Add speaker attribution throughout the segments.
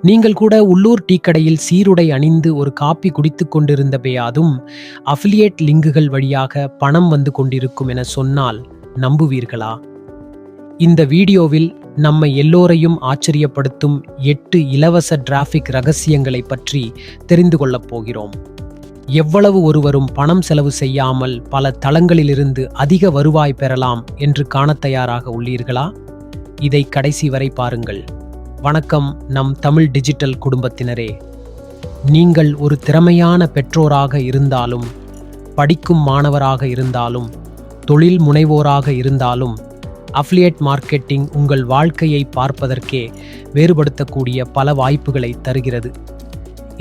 Speaker 1: நீங்கள் கூட உள்ளூர் டீக்கடையில் சீருடை அணிந்து ஒரு காப்பி குடித்துக் கொண்டிருந்தபேயாதும் அஃபிலியேட் லிங்குகள் வழியாக பணம் வந்து கொண்டிருக்கும் என சொன்னால் நம்புவீர்களா? இந்த வீடியோவில் நம்மை எல்லோரையும் ஆச்சரியப்படுத்தும் 8 இலவச டிராஃபிக் ரகசியங்களை பற்றி தெரிந்து கொள்ளப் போகிறோம். எவ்வளவு ஒருவரும் பணம் செலவு செய்யாமல் பல தளங்களிலிருந்து அதிக வருவாய் பெறலாம் என்று காணத் தயாராக உள்ளீர்களா? இதை கடைசி வரை பாருங்கள். வணக்கம் நம் தமிழ் டிஜிட்டல் குடும்பத்தினரே. நீங்கள் ஒரு திறமையான பெற்றோராக இருந்தாலும், படிக்கும் மாணவராக இருந்தாலும், தொழில் முனைவோராக இருந்தாலும், அஃபிலியேட் மார்க்கெட்டிங் உங்கள் வாழ்க்கையை பார்ப்பதற்கே வேறுபடுத்தக்கூடிய பல வாய்ப்புகளை தருகிறது.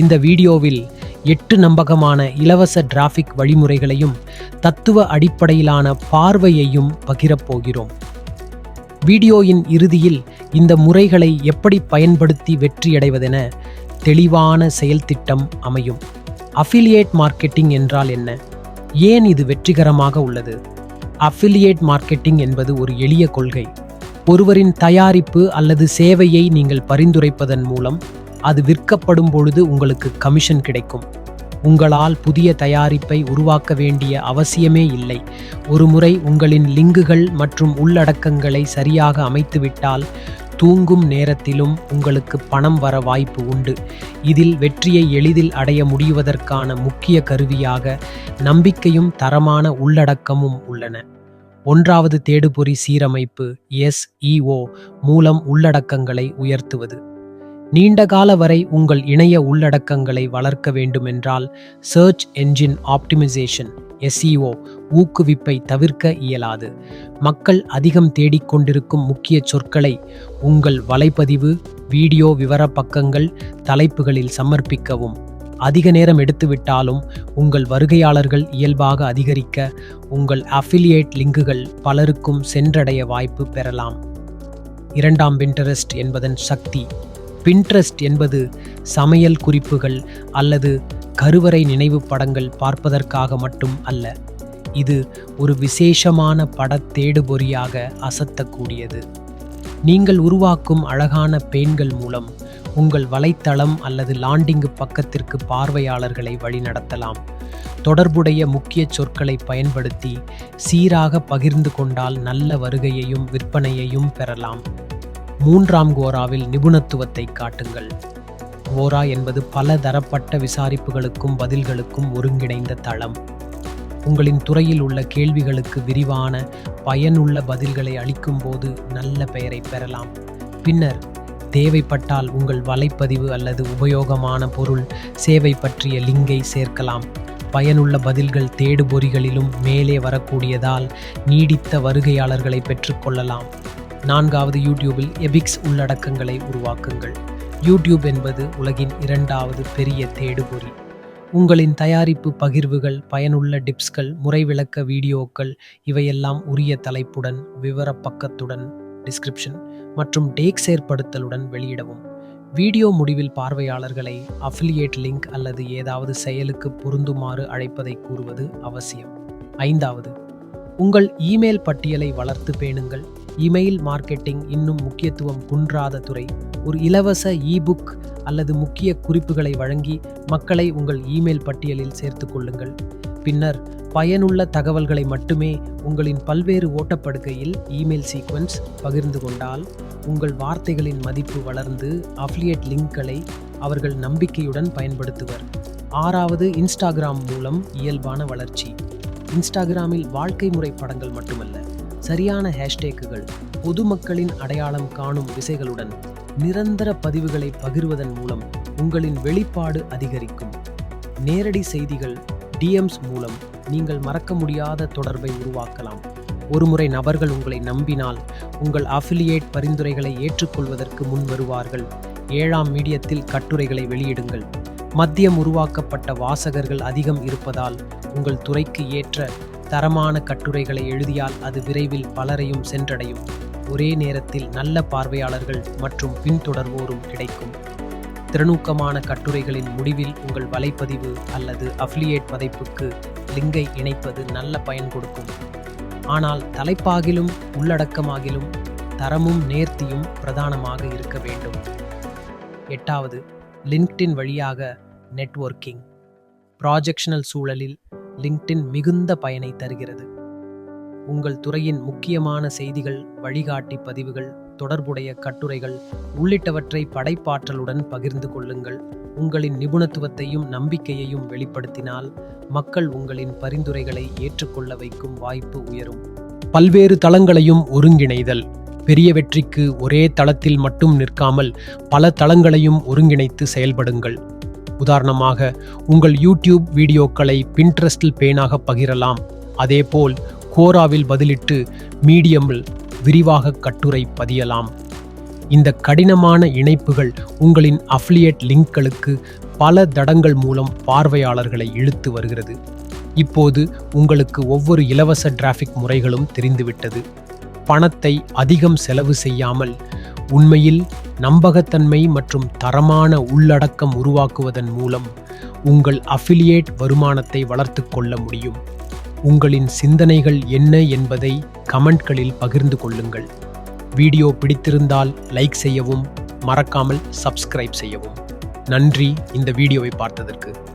Speaker 1: இந்த வீடியோவில் 8 நம்பகமான இலவச டிராஃபிக் வழிமுறைகளையும் தத்துவ அடிப்படையிலான பார்வையையும் பகிரப் போகிறோம். வீடியோயின் இறுதியில் இந்த முறைகளை எப்படி பயன்படுத்தி வெற்றியடைவதென தெளிவான செயல் திட்டம் அமையும். அஃபிலியேட் மார்க்கெட்டிங் என்றால் என்ன? ஏன் இது வெற்றிகரமாக உள்ளது? அஃபிலியேட் மார்க்கெட்டிங் என்பது ஒரு எளிய கொள்கை. ஒருவரின் தயாரிப்பு அல்லது சேவையை நீங்கள் பரிந்துரைப்பதன் மூலம் அது விற்கப்படும் பொழுது உங்களுக்கு கமிஷன் கிடைக்கும். உங்களால் புதிய தயாரிப்பை உருவாக்க வேண்டிய அவசியமே இல்லை. ஒருமுறை உங்களின் லிங்குகள் மற்றும் உள்ளடக்கங்களை சரியாக அமைத்துவிட்டால் தூங்கும் நேரத்திலும் உங்களுக்கு பணம் வர வாய்ப்பு உண்டு. இதில் வெற்றியை எளிதில் அடைய முடிவதற்கான முக்கிய கருவியாக நம்பிக்கையும் தரமான உள்ளடக்கமும் உள்ளன. 1வது தேடுபொறி சீரமைப்பு SEO மூலம் உள்ளடக்கங்களை உயர்த்துவது. நீண்டகால வரை உங்கள் இணைய உள்ளடக்கங்களை வளர்க்க வேண்டுமென்றால் சர்ச் என்ஜின் ஆப்டிமைசேஷன் SEO ஊக்குவிப்பை தவிர்க்க இயலாது. மக்கள் அதிகம் தேடிக்கொண்டிருக்கும் முக்கிய சொற்களை உங்கள் வலைப்பதிவு, வீடியோ விவர பக்கங்கள், தலைப்புகளில் சமர்ப்பிக்கவும். அதிக நேரம் எடுத்துவிட்டாலும் உங்கள் வருகையாளர்கள் இயல்பாக அதிகரிக்க உங்கள் அஃபிலியேட் லிங்குகள் பலருக்கும் சென்றடைய வாய்ப்பு பெறலாம். 2ஆம் பின்ட்ரெஸ்ட் என்பதன் சக்தி. பின்ட்ரெஸ்ட் என்பது சமையல் குறிப்புகள் அல்லது கருவறை நினைவு படங்கள் பார்ப்பதற்காக மட்டும் அல்ல. இது ஒரு விசேஷமான படத் தேடுபொறியாக அசத்தக்கூடியது. நீங்கள் உருவாக்கும் அழகான பேன்கள் மூலம் உங்கள் வலைத்தளம் அல்லது லாண்டிங் பக்கத்திற்கு பார்வையாளர்களை வழிநடத்தலாம். தொடர்புடைய முக்கிய சொற்களை பயன்படுத்தி சீராக பகிர்ந்து கொண்டால் நல்ல வருகையையும் விற்பனையையும் பெறலாம். 3ஆம் கோராவில் நிபுணத்துவத்தை காட்டுங்கள். கோரா என்பது பல தரப்பட்ட விசாரிப்புகளுக்கும் பதில்களுக்கும் ஒருங்கிணைந்த தளம். உங்களின் துறையில் உள்ள கேள்விகளுக்கு விரிவான, பயனுள்ள பதில்களை அளிக்கும்போது நல்ல பெயரை பெறலாம். பின்னர் தேவைப்பட்டால் உங்கள் வலைப்பதிவு அல்லது உபயோகமான பொருள், சேவை பற்றிய லிங்கை சேர்க்கலாம். பயனுள்ள பதில்கள் தேடுபொறிகளிலும் மேலே வரக்கூடியதால் நீடித்த வருகையாளர்களை பெற்றுக்கொள்ளலாம். 4வது யூடியூபில் எபிக்ஸ் உள்ளடக்கங்களை உருவாக்குங்கள். யூடியூப் என்பது உலகின் 2வது பெரிய தேடுபொறி. உங்களின் தயாரிப்பு பகிர்வுகள், பயனுள்ள டிப்ஸ்கள், முறைவிளக்க வீடியோக்கள் இவையெல்லாம் உரிய தலைப்புடன், விவர பக்கத்துடன், டிஸ்கிரிப்ஷன் மற்றும் டேக் செயற்படுத்தலுடன் வெளியிடவும். வீடியோ முடிவில் பார்வையாளர்களை அஃபிலியேட் லிங்க் அல்லது ஏதாவது செயலுக்கு பொருந்துமாறு அழைப்பதை கூறுவது அவசியம். 5வது, உங்கள் இமெயில் பட்டியலை வளர்த்து பேணுங்கள். இமெயில் மார்க்கெட்டிங் இன்னும் முக்கியத்துவம் குன்றாத துறை. ஒரு இலவச இபுக் அல்லது முக்கிய குறிப்புகளை வழங்கி மக்களை உங்கள் இமெயில் பட்டியலில் சேர்த்து கொள்ளுங்கள். பின்னர் பயனுள்ள தகவல்களை மட்டுமே உங்களின் பல்வேறு ஓட்டப்படுக்கையில் இமெயில் சீக்வென்ஸ் பகிர்ந்து கொண்டால் உங்கள் வார்த்தைகளின் மதிப்பு வளர்ந்து அஃபிலியேட் லிங்க்களை அவர்கள் நம்பிக்கையுடன் பயன்படுத்துவர். 6வது, இன்ஸ்டாகிராம் மூலம் இயல்பான வளர்ச்சி. இன்ஸ்டாகிராமில் வாழ்க்கை முறை படங்கள் மட்டுமல்ல, சரியான ஹேஷ்டேக்குகள், பொதுமக்களின் அடையாளம் காணும் விசைகளுடன் நிரந்தர பதிவுகளை பகிர்வதன் மூலம் உங்களின் வெளிப்பாடு அதிகரிக்கும். நேரடி செய்திகள், DMs மூலம் நீங்கள் மறக்க முடியாத தொடர்பை உருவாக்கலாம். ஒருமுறை நபர்கள் உங்களை நம்பினால் உங்கள் அஃபிலியேட் பரிந்துரைகளை ஏற்றுக்கொள்வதற்கு முன் வருவார்கள். 7ஆம் மீடியத்தில் கட்டுரைகளை வெளியிடுங்கள். மத்தியம் உருவாக்கப்பட்ட வாசகர்கள் அதிகம் இருப்பதால் உங்கள் துறைக்கு ஏற்ற தரமான கட்டுரைகளை எழுதியால் அது விரைவில் பலரையும் சென்றடையும். ஒரே நேரத்தில் நல்ல பார்வையாளர்கள் மற்றும் பின்தொடர்வோரும் கிடைக்கும். திறனூக்கமான கட்டுரைகளின் முடிவில் உங்கள் வலைப்பதிவு அல்லது அஃபிலியேட் பதிப்புக்கு லிங்கை இணைப்பது நல்ல பயன் கொடுக்கும். ஆனால் தலைப்பாகிலும் உள்ளடக்கமாகிலும் தரமும் நேர்த்தியும் பிரதானமாக இருக்க வேண்டும். 8வது, லிங்க்டின் வழியாக நெட்வொர்க்கிங். ப்ராஜெக்ஷனல் சூழலில் லிங்க்டின் மிகுந்த பயனை தருகிறது. உங்கள் துறையின் முக்கியமான செய்திகள், வழிகாட்டி பதிவுகள், தொடர்புடைய கட்டுரைகள் உள்ளிட்டவற்றை படைப்பாற்றலுடன் பகிர்ந்து கொள்ளுங்கள். உங்களின் நிபுணத்துவத்தையும் நம்பிக்கையையும் வெளிப்படுத்தினால் மக்கள் உங்களின் பரிந்துரைகளை ஏற்றுக்கொள்ள வைக்கும் வாய்ப்பு உயரும். பல்வேறு தளங்களையும் ஒருங்கிணைதல். பெரிய வெற்றிக்கு ஒரே தளத்தில் மட்டும் நிற்காமல் பல தளங்களையும் ஒருங்கிணைத்து செயல்படுங்கள். உதாரணமாக, உங்கள் யூடியூப் வீடியோக்களை பின்ட்ரெஸ்டில் பேனாக பகிரலாம். அதேபோல் கோராவில் பதிலிட்டு மீடியமில் விரிவாக கட்டுரை பதியலாம். இந்த கடினமான இணைப்புகள் உங்களின் அஃபிலியேட் லிங்க்களுக்கு பல தடங்கள் மூலம் பார்வையாளர்களை இழுத்து வருகிறது. இப்போது உங்களுக்கு ஒவ்வொரு இலவச டிராஃபிக் முறைகளும் தெரிந்துவிட்டது. பணத்தை அதிகம் செலவு செய்யாமல் உண்மையில் நம்பகத்தன்மை மற்றும் தரமான உள்ளடக்கம் உருவாக்குவதன் மூலம் உங்கள் அஃபிலியேட் வருமானத்தை வளர்த்து கொள்ள முடியும். உங்களின் சிந்தனைகள் என்ன என்பதை கமெண்ட்களில் பகிர்ந்து கொள்ளுங்கள். வீடியோ பிடித்திருந்தால் லைக் செய்யவும், மறக்காமல் சப்ஸ்கிரைப் செய்யவும். நன்றி இந்த வீடியோவை பார்த்ததற்கு.